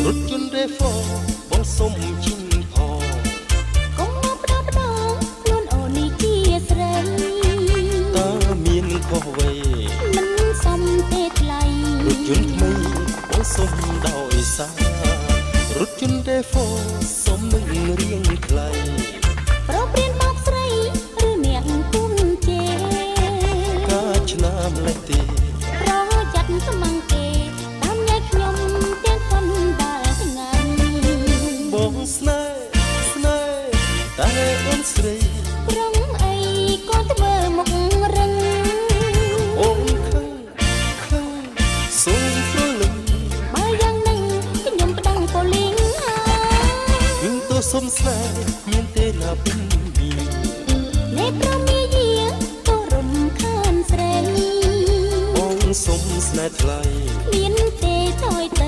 รถยนต์เรฟอร์បងសុំជីងផងកុំមកផ្ដោផ្ដោខ្លួនអូននេះជាស្រីតើមានខុសអ្វីមិនសមទេថ្លៃរថយន្តថ្មីបងសុំដោយសាររថយន្ត Devil សុំនឹងរៀងថ្លៃប្រព្រៀនមកស្រីឬអ្នកគុំជេកាឆ្នាំលេខទីប្រយ័ត្នស្មងគេតាមញ៉ៃខ្ញុំទាំងคนដែលថ្ងៃបងស្នេហ៍តែអូនស្រីប្រងអីក៏ធ្វើមុខរឹងអូនខឹងសូមព្រលឹងបើយ៉ាងនឹងខ្ញុំប្តឹងប៉ូលីសគឺទោះសុំស្នេហ៍មានទេណាពេញមានអ្នកប្រមីយាក៏រំខានស្រីបងសុំស្នេហ៍ថ្លៃមានទេតយត